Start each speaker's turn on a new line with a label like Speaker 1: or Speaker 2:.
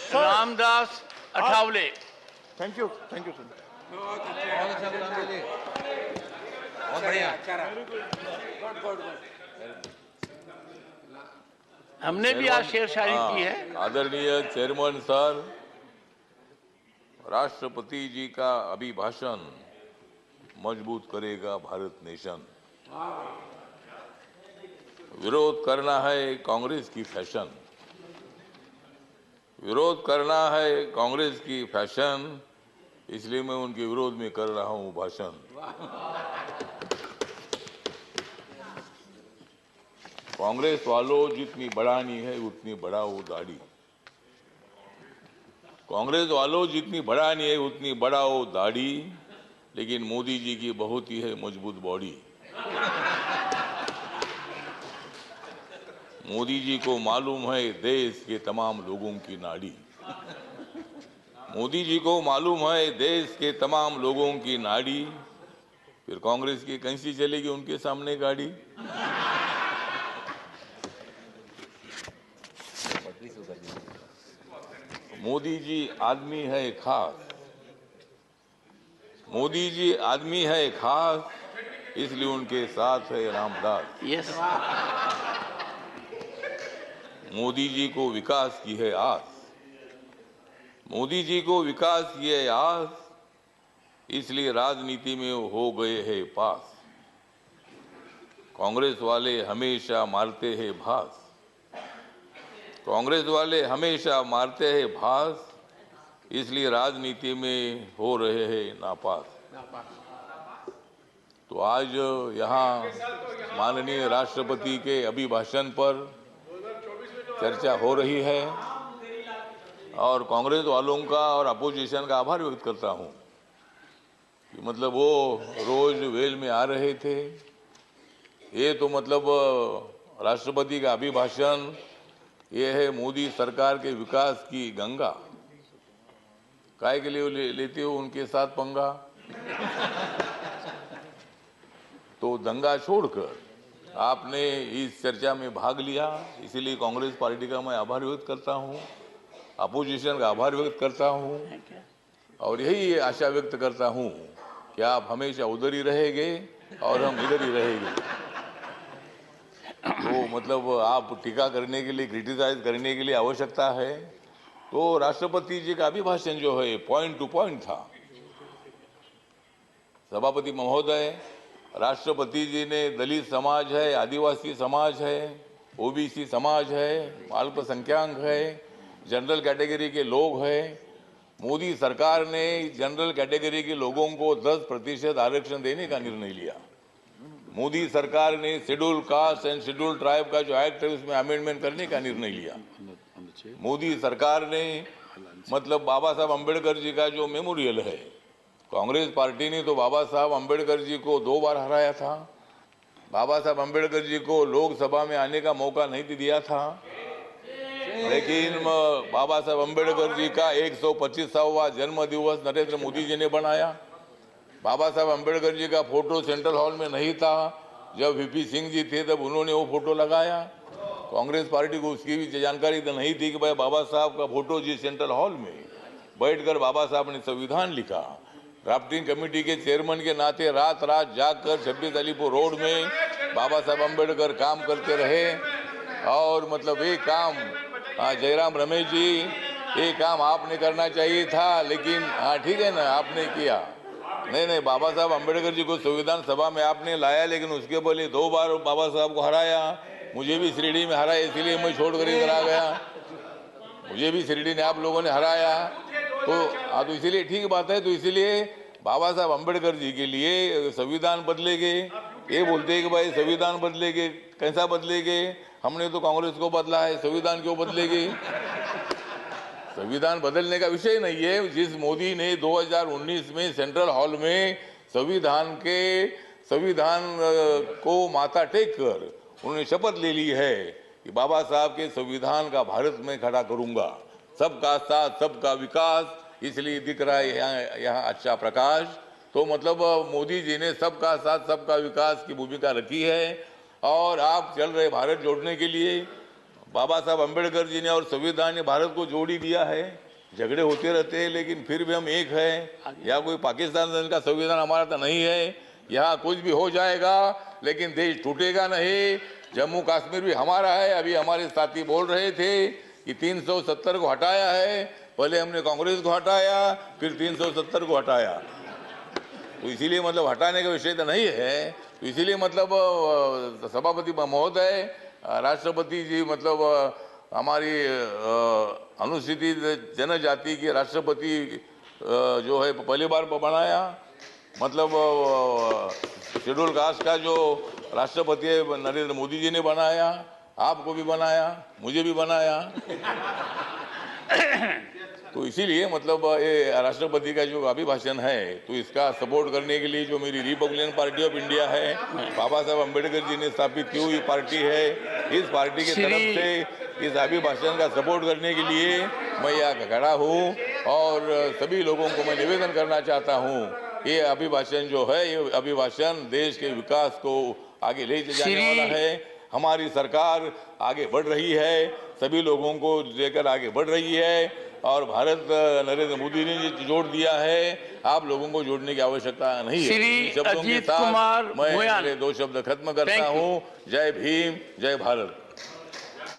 Speaker 1: Ramdas Athawale.
Speaker 2: Thank you sir.
Speaker 3: बहुत अच्छा गुलाम जी, बहुत बढ़िया।
Speaker 1: हमने भी आज शेर शायरी की है।
Speaker 4: आदरणीय चेयरमैन सर, राष्ट्रपति जी का अभिभाषण मजबूत करेगा भारत नेशन। विरोध करना है कांग्रेस की फैशन, विरोध करना है कांग्रेस की फैशन, इसलिए मैं उनके विरोध में कर रहा हूं भाषण। कांग्रेस वालों, जितनी बढ़ानी है उतनी बढ़ाओ दाढ़ी। कांग्रेस वालों, जितनी बढ़ानी है उतनी बढ़ाओ दाढ़ी, लेकिन मोदी जी की बहुत ही है मजबूत बॉडी। मोदी जी को मालूम है देश के तमाम लोगों की नाड़ी। मोदी जी को मालूम है देश के तमाम लोगों की नाड़ी, फिर कांग्रेस की कैसी चलेगी उनके सामने गाड़ी। मोदी जी आदमी है खास, मोदी जी आदमी है खास, इसलिए उनके साथ है रामदास।
Speaker 1: यस।
Speaker 4: मोदी जी को विकास की है आस, मोदी जी को विकास की है आस, इसलिए राजनीति में हो गए हैं पास। कांग्रेस वाले हमेशा मारते हैं भास, कांग्रेस वाले हमेशा मारते हैं भास, इसलिए राजनीति में हो रहे हैं नापास। तो आज यहाँ माननीय राष्ट्रपति के अभिभाषण पर चर्चा हो रही है और कांग्रेस वालों का और अपोजिशन का आभार व्यक्त करता हूँ कि मतलब वो रोज वेल में आ रहे थे। ये तो मतलब राष्ट्रपति का अभिभाषण ये है मोदी सरकार के विकास की गंगा। काय के लिए लेते हो उनके साथ पंगा? तो दंगा छोड़कर आपने इस चर्चा में भाग लिया, इसीलिए कांग्रेस पार्टी का मैं आभार व्यक्त करता हूं, अपोजिशन का आभार व्यक्त करता हूं और यही आशा व्यक्त करता हूं कि आप हमेशा उधर ही रहेंगे और हम इधर ही रहेंगे। तो मतलब आप टीका करने के लिए, क्रिटिसाइज करने के लिए आवश्यकता है तो राष्ट्रपति जी का अभिभाषण जो है पॉइंट टू पॉइंट था। सभापति महोदय, राष्ट्रपति जी ने दलित समाज है, आदिवासी समाज है, ओबीसी समाज है, अल्पसंख्यक है, जनरल कैटेगरी के लोग हैं। मोदी सरकार ने जनरल कैटेगरी के लोगों को 10% आरक्षण देने का निर्णय लिया। मोदी सरकार ने schedule caste and schedule tribe का जो एक्ट है उसमें अमेंडमेंट करने का निर्णय लिया। मोदी सरकार ने मतलब बाबा साहब अम्बेडकर जी का जो मेमोरियल है, कांग्रेस पार्टी ने तो बाबा साहब अम्बेडकर जी को 2 बार हराया था। बाबा साहब अम्बेडकर जी को लोकसभा में आने का मौका नहीं दिया था, लेकिन बाबा साहब अम्बेडकर जी का 125वां जन्म दिवस नरेंद्र मोदी जी ने बनाया। बाबा साहब अम्बेडकर जी का फोटो सेंट्रल हॉल में नहीं था, जब वीपी सिंह जी थे तब उन्होंने वो फोटो लगाया। कांग्रेस पार्टी को उसकी भी जानकारी तो नहीं थी कि भाई बाबा साहब का फोटो जी सेंट्रल हॉल में बैठकर बाबा साहब ने संविधान लिखा। ड्राफ्टिंग कमेटी के चेयरमैन के नाते रात रात जागकर 26 अलीपुर रोड में बाबा साहब अम्बेडकर काम करते रहे और मतलब ये काम जयराम रमेश जी, ये काम आपने करना चाहिए था, लेकिन हाँ ठीक है ना, आपने किया नहीं, बाबा साहब अम्बेडकर जी को संविधान सभा में आपने लाया, लेकिन उसके पहले 2 बार बाबा साहब को हराया। मुझे भी शिरडी में हराया, इसलिए मैं छोड़कर इधर आ गया। मुझे भी शिरडी ने आप लोगों ने हराया, तो इसीलिए ठीक बात है। तो इसीलिए बाबा साहब अम्बेडकर जी के लिए संविधान बदलेंगे, ये बोलते हैं कि भाई संविधान बदलेंगे, कैसा बदलेंगे? हमने तो कांग्रेस को बदला है, संविधान क्यों बदलेगी? संविधान बदलने का विषय नहीं है। जिस मोदी ने 2019 में सेंट्रल हॉल में संविधान को माथा टेक कर उन्होंने शपथ ले ली है कि बाबा साहब के संविधान का भारत में खड़ा करूंगा, सबका साथ सबका विकास, इसलिए दिख रहा है यहाँ अच्छा प्रकाश। तो मतलब मोदी जी ने सबका साथ सबका विकास की भूमिका रखी है और आप चल रहे भारत जोड़ने के लिए। बाबा साहब अम्बेडकर जी ने और संविधान ने भारत को जोड़ ही दिया है। झगड़े होते रहते हैं लेकिन फिर भी हम एक हैं। यहाँ कोई पाकिस्तान का संविधान हमारा तो नहीं है। यहाँ कुछ भी हो जाएगा लेकिन देश टूटेगा नहीं। जम्मू कश्मीर भी हमारा है। अभी हमारे साथी बोल रहे थे कि 370 को हटाया है। पहले हमने कांग्रेस को हटाया, फिर 370 को हटाया। तो इसीलिए मतलब हटाने का विषय तो नहीं है। तो इसीलिए मतलब सभापति महोदय, राष्ट्रपति जी मतलब हमारी अनुसूचित जनजाति के राष्ट्रपति जो है पहली बार बनाया। मतलब शेड्यूल कास्ट का जो राष्ट्रपति है नरेंद्र मोदी जी ने बनाया, आपको भी बनाया, मुझे भी बनाया। तो इसीलिए मतलब ये राष्ट्रपति का जो अभिभाषण है तो इसका सपोर्ट करने के लिए जो मेरी रिपब्लिकन पार्टी ऑफ इंडिया है, बाबा साहब अम्बेडकर जी ने स्थापित की हुई पार्टी है, इस पार्टी की तरफ से इस अभिभाषण का सपोर्ट करने के लिए मैं यहाँ खड़ा हूँ। और सभी लोगों को मैं निवेदन करना चाहता हूँ, ये अभिभाषण जो है ये अभिभाषण देश के विकास को आगे ले जाने वाला है। हमारी सरकार आगे बढ़ रही है, सभी लोगों को लेकर आगे बढ़ रही है और भारत नरेंद्र मोदी ने जोड़ दिया है। आप लोगों को जोड़ने की आवश्यकता नहीं है।
Speaker 1: श्री
Speaker 4: शब्दों के
Speaker 1: अजीत
Speaker 4: साथ
Speaker 1: कुमार
Speaker 4: मैं
Speaker 1: भोयान,
Speaker 4: मेरे 2 शब्द खत्म करता हूँ। जय भीम, जय भारत।